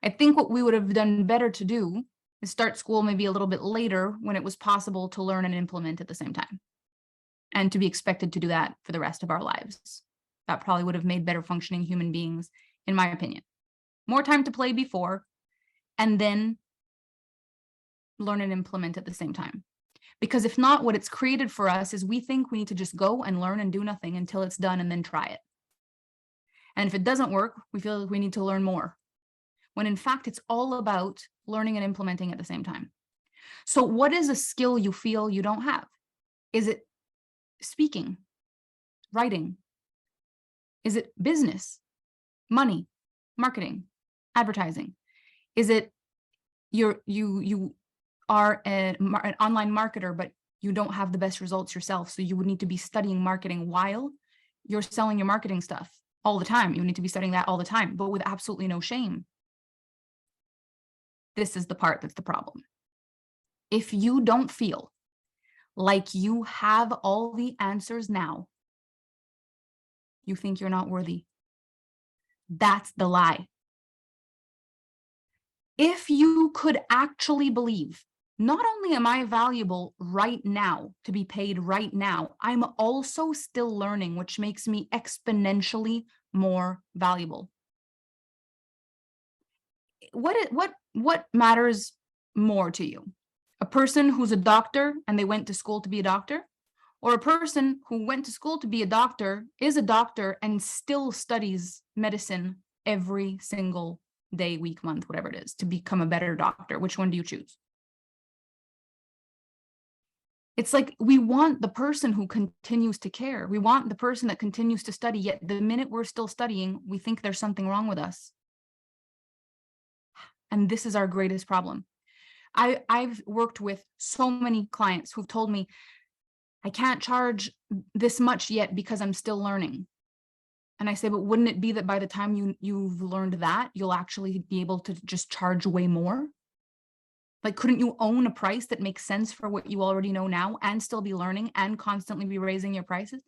I think what we would have done better to do is start school maybe a little bit later when it was possible to learn and implement at the same time, and to be expected to do that for the rest of our lives. That probably would have made better functioning human beings, in my opinion. More time to play before, and then learn and implement at the same time. Because if not, what it's created for us is we think we need to just go and learn and do nothing until it's done and then try it. And if it doesn't work, we feel like we need to learn more, when in fact, it's all about learning and implementing at the same time. So what is a skill you feel you don't have? Is it speaking, writing? Is it business, money, marketing, advertising? Is it you are an online marketer, but you don't have the best results yourself, so you would need to be studying marketing while you're selling your marketing stuff all the time? You need to be studying that all the time, but with absolutely no shame. This is the part that's the problem. If you don't feel like you have all the answers now, you think you're not worthy. That's the lie. If you could actually believe, not only am I valuable right now to be paid right now, I'm also still learning, which makes me exponentially more valuable. What matters more to you? A person who's a doctor and they went to school to be a doctor, or a person who went to school to be a doctor, is a doctor, and still studies medicine every single day, week, month, whatever it is, to become a better doctor? Which one do you choose? It's like we want the person who continues to care. We want the person that continues to study, yet the minute we're still studying, we think there's something wrong with us. And this is our greatest problem. I've worked with so many clients who've told me, I can't charge this much yet because I'm still learning. And I say, but wouldn't it be that by the time you've learned that, you'll actually be able to just charge way more? Like, couldn't you own a price that makes sense for what you already know now and still be learning and constantly be raising your prices?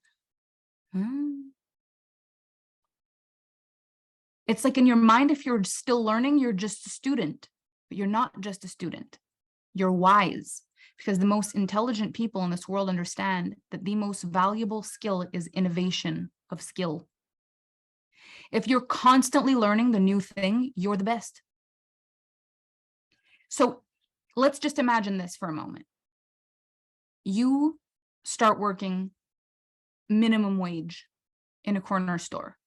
It's like in your mind, if you're still learning, you're just a student, but you're not just a student. You're wise, because the most intelligent people in this world understand that the most valuable skill is innovation of skill. If you're constantly learning the new thing, you're the best. So let's just imagine this for a moment. You start working minimum wage in a corner store.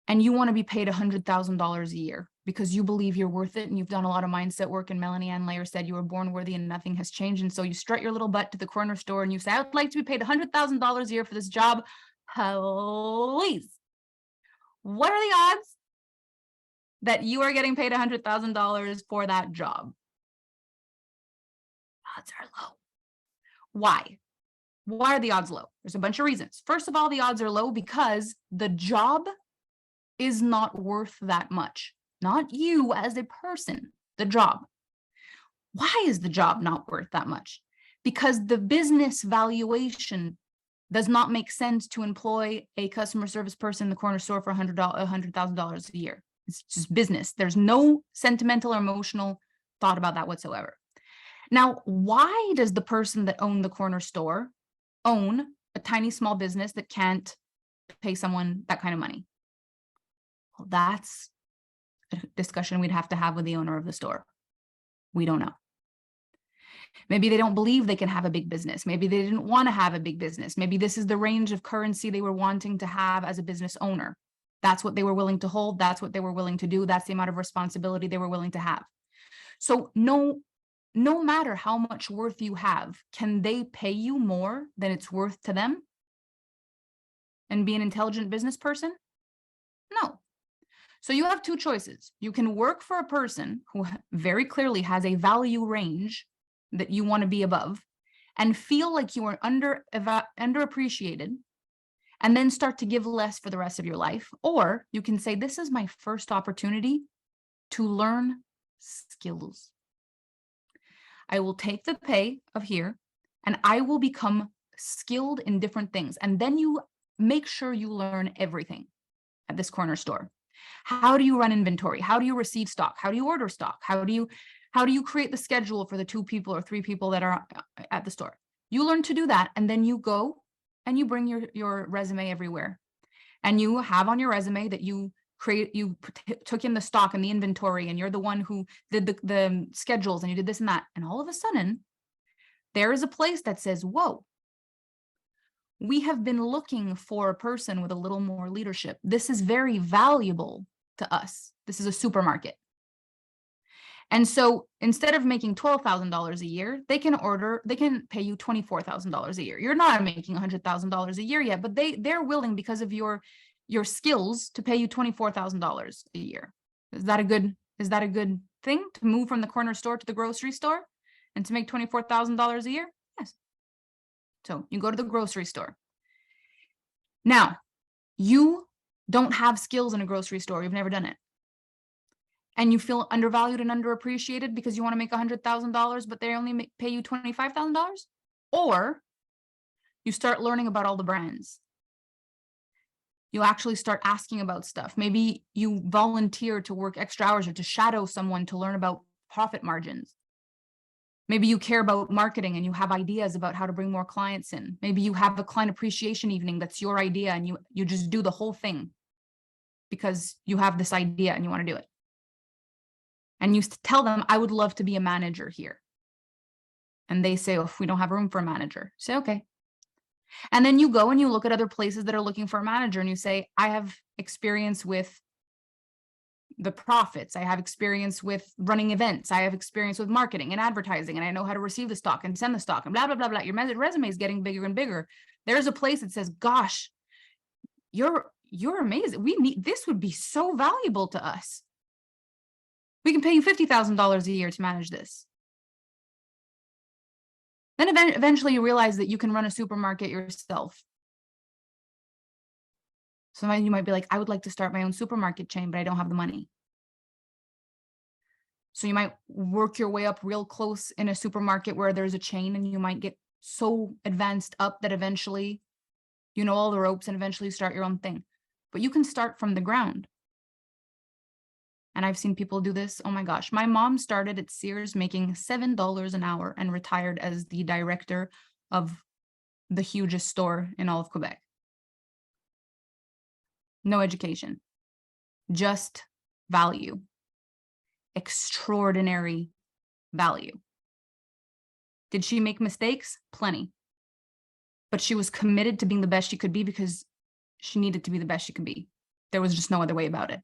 and you want to be paid $100,000 a year because you believe you're worth it and you've done a lot of mindset work, and Melanie Ann Layer said you were born worthy and nothing has changed. And so you strut your little butt to the corner store and you say, I would like to be paid $100,000 a year for this job. Please. What are the odds that you are getting paid $100,000 for that job? Odds are low. Why? Why are the odds low? There's a bunch of reasons. First of all, the odds are low because the job is not worth that much. Not you as a person, the job. Why is the job not worth that much? Because the business valuation does not make sense to employ a customer service person in the corner store for $100,000 a year. It's just business. There's no sentimental or emotional thought about that whatsoever. Now, why does the person that owned the corner store own a tiny small business that can't pay someone that kind of money? Well, that's a discussion we'd have to have with the owner of the store. We don't know. Maybe they don't believe they can have a big business. Maybe they didn't want to have a big business. Maybe this is the range of currency they were wanting to have as a business owner. That's what they were willing to hold. That's what they were willing to do. That's the amount of responsibility they were willing to have. So no matter how much worth you have, can they pay you more than it's worth to them and be an intelligent business person? No. So you have two choices. You can work for a person who very clearly has a value range that you want to be above and feel like you are underappreciated and then start to give less for the rest of your life. Or you can say, this is my first opportunity to learn skills. I will take the pay of here and I will become skilled in different things. And then you make sure you learn everything at this corner store. How do you run inventory? How do you receive stock? How do you order stock? How do you create the schedule for the 2 people or 3 people that are at the store? You learn to do that, and then you go and you bring your resume everywhere. And you have on your resume that you took in the stock and the inventory, and you're the one who did the schedules, and you did this and that. And all of a sudden, there is a place that says, whoa, we have been looking for a person with a little more leadership. This is very valuable to us. This is a supermarket. And so instead of making $12,000 a year, they can pay you $24,000 a year. You're not making $100,000 a year yet, but they're willing, because of your skills, to pay you $24,000 a year. Is that a good thing, to move from the corner store to the grocery store and to make $24,000 a year? Yes. So you go to the grocery store. Now, you don't have skills in a grocery store. You've never done it. And you feel undervalued and underappreciated because you want to make $100,000, but they only pay you $25,000? Or you start learning about all the brands. You actually start asking about stuff. Maybe you volunteer to work extra hours or to shadow someone to learn about profit margins. Maybe you care about marketing and you have ideas about how to bring more clients in. Maybe you have a client appreciation evening that's your idea, and you just do the whole thing because you have this idea and you want to do it. And you tell them, I would love to be a manager here. And they say, oh, we don't have room for a manager. Say, okay. And then you go and you look at other places that are looking for a manager, and you say, I have experience with the profits. I have experience with running events. I have experience with marketing and advertising, and I know how to receive the stock and send the stock and blah, blah, blah, blah. Your resume is getting bigger and bigger. There's a place that says, gosh, you're amazing. This would be so valuable to us. We can pay you $50,000 a year to manage this. Then eventually you realize that you can run a supermarket yourself. So you might be like, I would like to start my own supermarket chain, but I don't have the money. So you might work your way up real close in a supermarket where there's a chain, and you might get so advanced up that eventually you know all the ropes, and eventually you start your own thing. But you can start from the ground. And I've seen people do this. Oh my gosh. My mom started at Sears making $7 an hour and retired as the director of the hugest store in all of Quebec. No education, just value, extraordinary value. Did she make mistakes? Plenty. But she was committed to being the best she could be because she needed to be the best she could be. There was just no other way about it.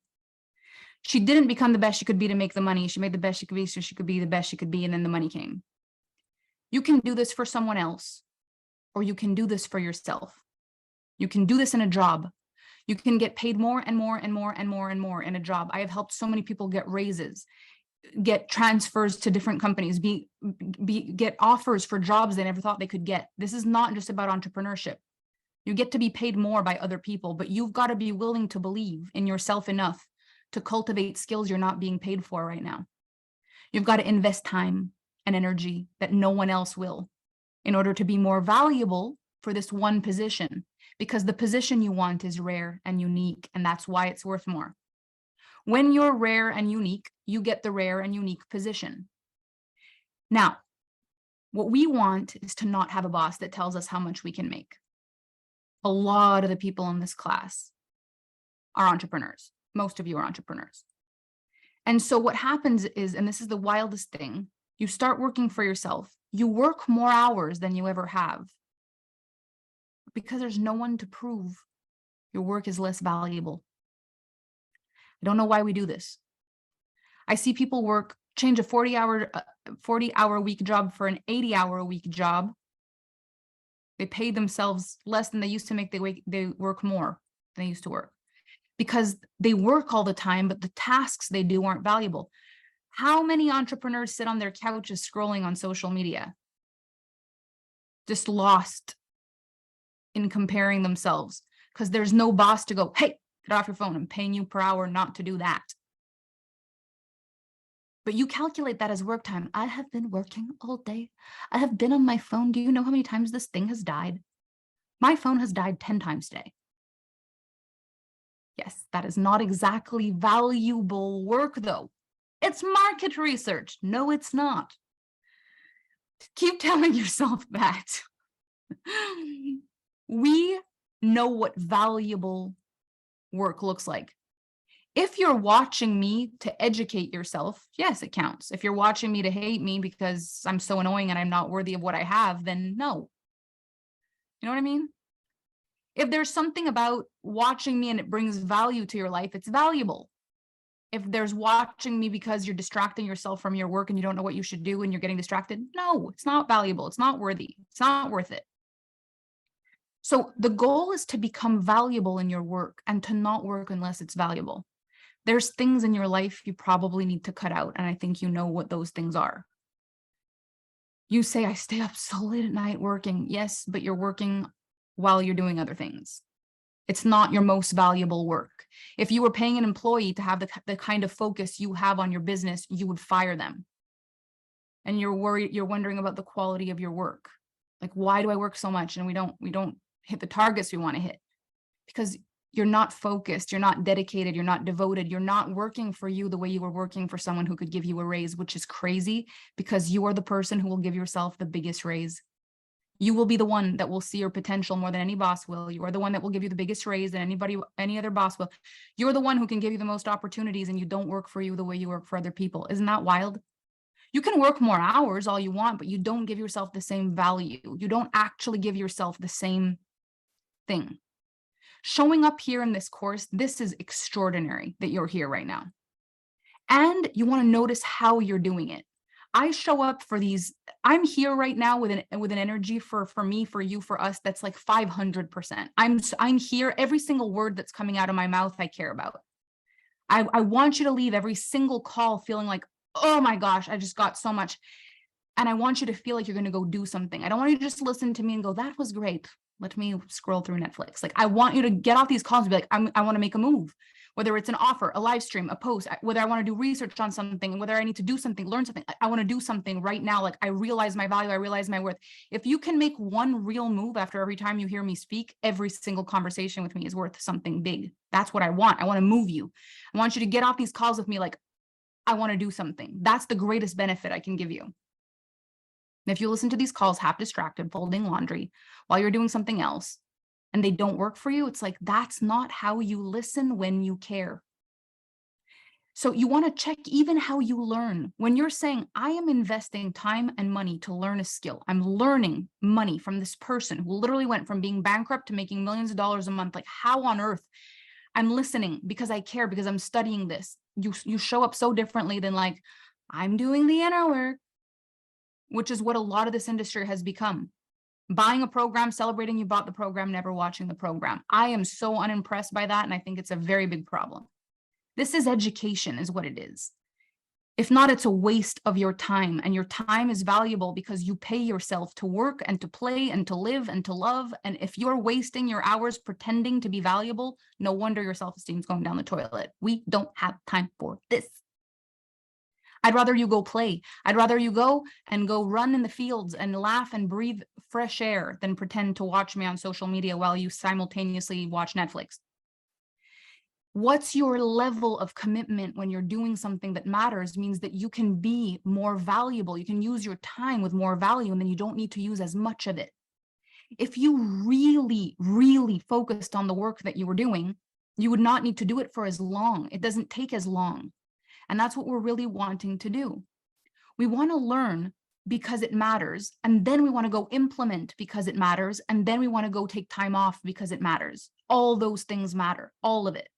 She didn't become the best she could be to make the money. She made the best she could be so she could be the best she could be, and then the money came. You can do this for someone else, or you can do this for yourself. You can do this in a job. You can get paid more and more and more and more and more in a job. I have helped so many people get raises, get transfers to different companies, get offers for jobs they never thought they could get. This is not just about entrepreneurship. You get to be paid more by other people, but you've got to be willing to believe in yourself enough to cultivate skills you're not being paid for right now. You've got to invest time and energy that no one else will in order to be more valuable for this one position, because the position you want is rare and unique, and that's why it's worth more. When you're rare and unique, you get the rare and unique position. Now, what we want is to not have a boss that tells us how much we can make. A lot of the people in this class are entrepreneurs. Most of you are entrepreneurs. And so what happens is, and this is the wildest thing, you start working for yourself. You work more hours than you ever have because there's no one to prove your work is less valuable. I don't know why we do this. I see people change a 40-hour week job for an 80-hour-a-week job. They pay themselves less than they used to make. They work more than they used to work because they work all the time, but the tasks they do aren't valuable. How many entrepreneurs sit on their couches scrolling on social media, just lost in comparing themselves because there's no boss to go, hey, get off your phone. I'm paying you per hour not to do that. But you calculate that as work time. I have been working all day. I have been on my phone. Do you know how many times this thing has died? My phone has died 10 times today. Yes, that is not exactly valuable work, though. It's market research. No, it's not. Keep telling yourself that. We know what valuable work looks like. If you're watching me to educate yourself, yes, it counts. If you're watching me to hate me because I'm so annoying and I'm not worthy of what I have, then no. You know what I mean? If there's something about watching me and it brings value to your life, it's valuable. If there's watching me because you're distracting yourself from your work and you don't know what you should do and you're getting distracted, no, it's not valuable. It's not worthy. It's not worth it. So the goal is to become valuable in your work and to not work unless it's valuable. There's things in your life you probably need to cut out, and I think you know what those things are. You say, I stay up so late at night working. Yes, but you're working while you're doing other things. It's not your most valuable work. If you were paying an employee to have the kind of focus you have on your business, you would fire them. And you're wondering about the quality of your work. Like, why do I work so much and we don't hit the targets we want to hit? Because you're not focused, you're not dedicated, you're not devoted, you're not working for you the way you were working for someone who could give you a raise, which is crazy because you are the person who will give yourself the biggest raise. You will be the one that will see your potential more than any boss will. You are the one that will give you the biggest raise than any other boss will. You're the one who can give you the most opportunities, and you don't work for you the way you work for other people. Isn't that wild? You can work more hours all you want, but you don't give yourself the same value. You don't actually give yourself the same thing. Showing up here in this course, this is extraordinary that you're here right now. And you want to notice how you're doing it. I show up for these. I'm here right now with an energy for me, for you, for us, that's like 500%. I'm here. Every single word that's coming out of my mouth, I care about. I want you to leave every single call feeling like, oh my gosh, I just got so much. And I want you to feel like you're going to go do something. I don't want you to just listen to me and go, that was great. Let me scroll through Netflix. Like, I want you to get off these calls and be like, I want to make a move, whether it's an offer, a live stream, a post, whether I want to do research on something, whether I need to do something, learn something. I want to do something right now. Like, I realize my value. I realize my worth. If you can make one real move after every time you hear me speak, every single conversation with me is worth something big. That's what I want. I want to move you. I want you to get off these calls with me. Like, I want to do something. That's the greatest benefit I can give you. And if you listen to these calls half distracted, folding laundry while you're doing something else, and they don't work for you, it's like, that's not how you listen when you care. So you want to check even how you learn. When you're saying, I am investing time and money to learn a skill, I'm learning money from this person who literally went from being bankrupt to making millions of dollars a month. Like, how on earth? I'm listening because I care, because I'm studying this. You show up so differently than like, I'm doing the inner work, which is what a lot of this industry has become. Buying a program, celebrating you bought the program, never watching the program. I am so unimpressed by that, and I think it's a very big problem. This is education, is what it is. If not, it's a waste of your time, and your time is valuable because you pay yourself to work and to play and to live and to love. And if you're wasting your hours pretending to be valuable, no wonder your self-esteem is going down the toilet. We don't have time for this. I'd rather you go play. I'd rather you go run in the fields and laugh and breathe fresh air than pretend to watch me on social media while you simultaneously watch Netflix. What's your level of commitment when you're doing something that matters means that you can be more valuable. You can use your time with more value, and then you don't need to use as much of it. If you really, really focused on the work that you were doing, you would not need to do it for as long. It doesn't take as long. And that's what we're really wanting to do. We want to learn because it matters, and then we want to go implement because it matters, and then we want to go take time off because it matters. All those things matter, all of it.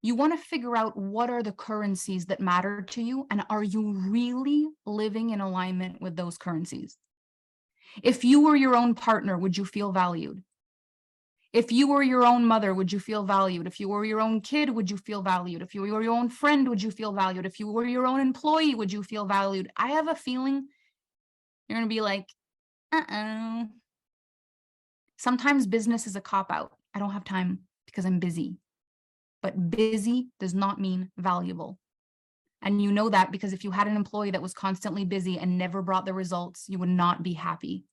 You want to figure out what are the currencies that matter to you, and are you really living in alignment with those currencies? If you were your own partner, would you feel valued? If you were your own mother, would you feel valued? If you were your own kid, would you feel valued? If you were your own friend, would you feel valued? If you were your own employee, would you feel valued? I have a feeling you're going to be like, uh-oh. Sometimes business is a cop-out. I don't have time because I'm busy. But busy does not mean valuable. And you know that because if you had an employee that was constantly busy and never brought the results, you would not be happy.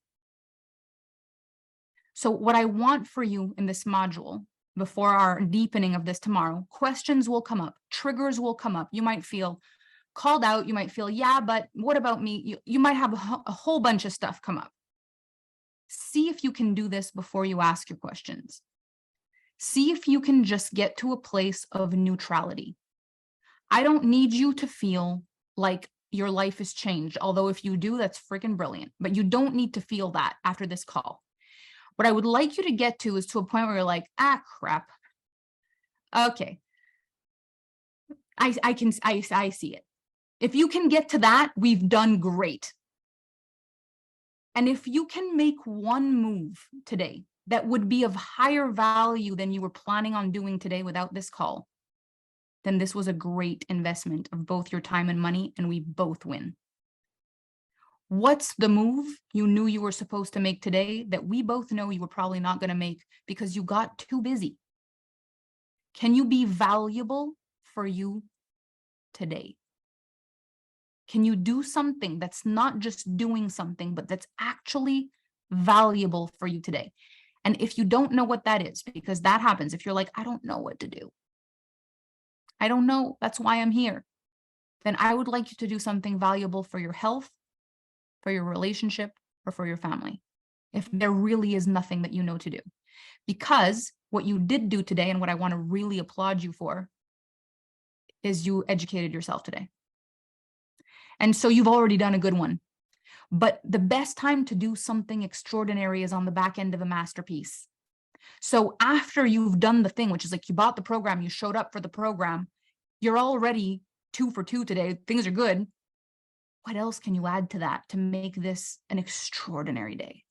So what I want for you in this module, before our deepening of this tomorrow, questions will come up, triggers will come up. You might feel called out. You might feel, yeah, but what about me? You might have a whole bunch of stuff come up. See if you can do this before you ask your questions. See if you can just get to a place of neutrality. I don't need you to feel like your life is changed, although if you do, that's freaking brilliant. But you don't need to feel that after this call. What I would like you to get to is to a point where you're like, ah, crap. Okay. I see it. If you can get to that, we've done great. And if you can make one move today that would be of higher value than you were planning on doing today without this call, then this was a great investment of both your time and money, and we both win. What's the move you knew you were supposed to make today that we both know you were probably not going to make because you got too busy? Can you be valuable for you today? Can you do something that's not just doing something, but that's actually valuable for you today? And if you don't know what that is, because that happens, if you're like, I don't know what to do, I don't know, that's why I'm here, then I would like you to do something valuable for your health, for your relationship, or for your family, if there really is nothing that you know to do. Because what you did do today, and what I want to really applaud you for, is you educated yourself today. And so you've already done a good one. But the best time to do something extraordinary is on the back end of a masterpiece. So after you've done the thing, which is like you bought the program, you showed up for the program, you're already 2 for 2 today, things are good. What else can you add to that to make this an extraordinary day?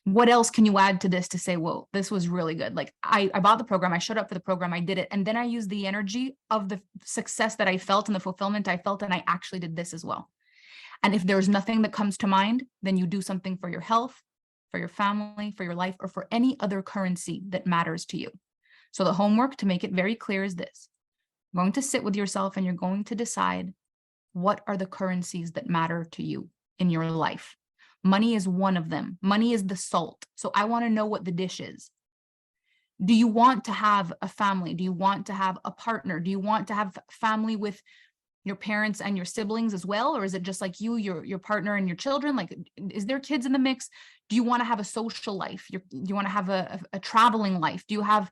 What else can you add to this to say, whoa, this was really good? Like I bought the program, I showed up for the program, I did it. And then I used the energy of the success that I felt and the fulfillment I felt, and I actually did this as well. And if there's nothing that comes to mind, then you do something for your health, for your family, for your life, or for any other currency that matters to you. So the homework, to make it very clear, is this. You're going to sit with yourself and you're going to decide, what are the currencies that matter to you in your life? Money is one of them. Money is the salt. So I want to know what the dish is. Do you want to have a family? Do you want to have a partner? Do you want to have family with your parents and your siblings as well? Or is it just like you, your partner and your children? Like, is there kids in the mix? Do you want to have a social life? Do you want to have a traveling life? Do you have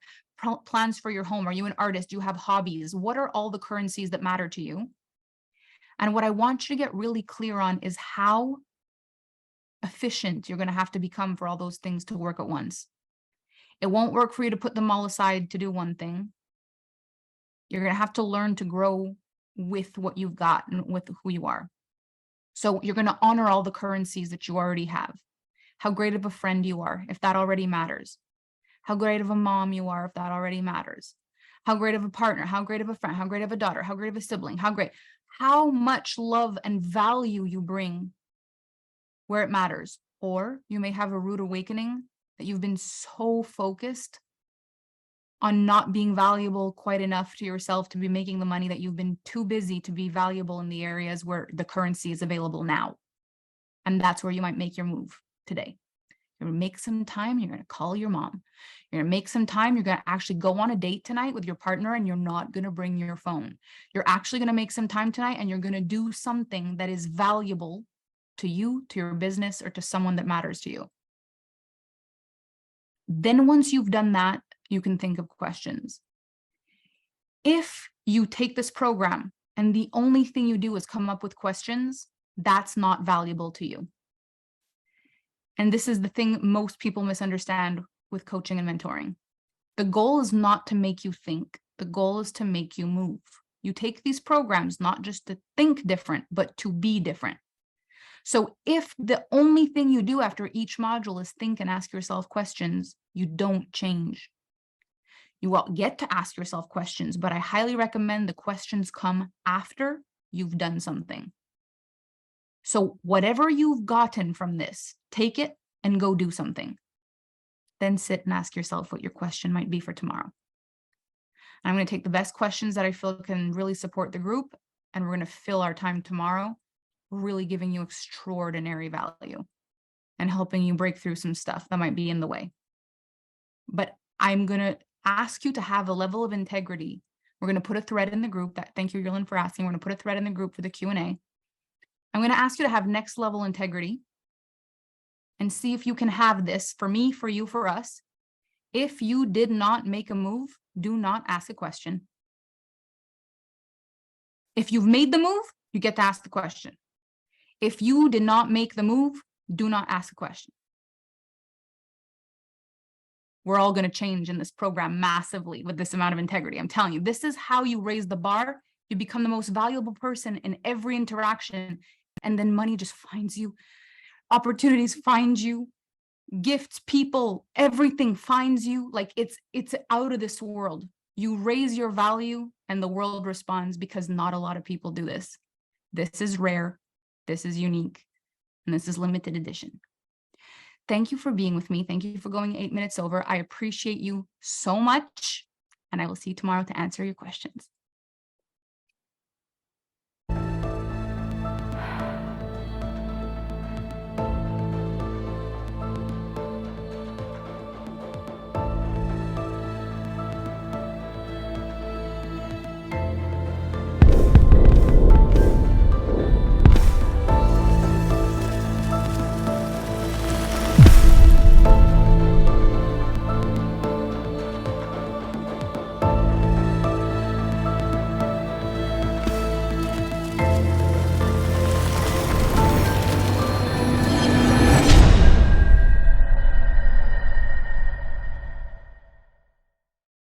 plans for your home? Are you an artist? Do you have hobbies? What are all the currencies that matter to you? And what I want you to get really clear on is how efficient you're going to have to become for all those things to work at once. It won't work for you to put them all aside to do one thing. You're going to have to learn to grow with what you've got and with who you are. So you're going to honor all the currencies that you already have. How great of a friend you are, if that already matters. How great of a mom you are, if that already matters. How great of a partner, how great of a friend, how great of a daughter, how great of a sibling, how much love and value you bring where it matters. Or you may have a rude awakening that you've been so focused on not being valuable quite enough to yourself to be making the money that you've been too busy to be valuable in the areas where the currency is available now. And that's where you might make your move today. You're going to make some time. You're going to call your mom. You're going to make some time. You're going to actually go on a date tonight with your partner, and you're not going to bring your phone. You're actually going to make some time tonight, and you're going to do something that is valuable to you, to your business, or to someone that matters to you. Then once you've done that, you can think of questions. If you take this program and the only thing you do is come up with questions, that's not valuable to you. And this is the thing most people misunderstand with coaching and mentoring. The goal is not to make you think. The goal is to make you move. You take these programs not just to think different, but to be different. So if the only thing you do after each module is think and ask yourself questions, you don't change. You will get to ask yourself questions, but I highly recommend the questions come after you've done something. So whatever you've gotten from this, take it and go do something. Then sit and ask yourself what your question might be for tomorrow. I'm going to take the best questions that I feel can really support the group, and we're going to fill our time tomorrow really giving you extraordinary value and helping you break through some stuff that might be in the way. But I'm going to ask you to have a level of integrity. We're going to put a thread in the group. Thank you, Yerlin, for asking. We're going to put a thread in the group for the Q&A. I'm going to ask you to have next level integrity and see if you can have this for me, for you, for us. If you did not make a move, do not ask a question. If you've made the move, you get to ask the question. If you did not make the move, do not ask a question. We're all going to change in this program massively with this amount of integrity. I'm telling you, this is how you raise the bar. You become the most valuable person in every interaction, and then money just finds you. Opportunities find you. Gifts, people, everything finds you. Like it's out of this world. You raise your value and the world responds, because not a lot of people do this. This is rare. This is unique. And this is limited edition. Thank you for being with me. Thank you for going 8 minutes over. I appreciate you so much. And I will see you tomorrow to answer your questions.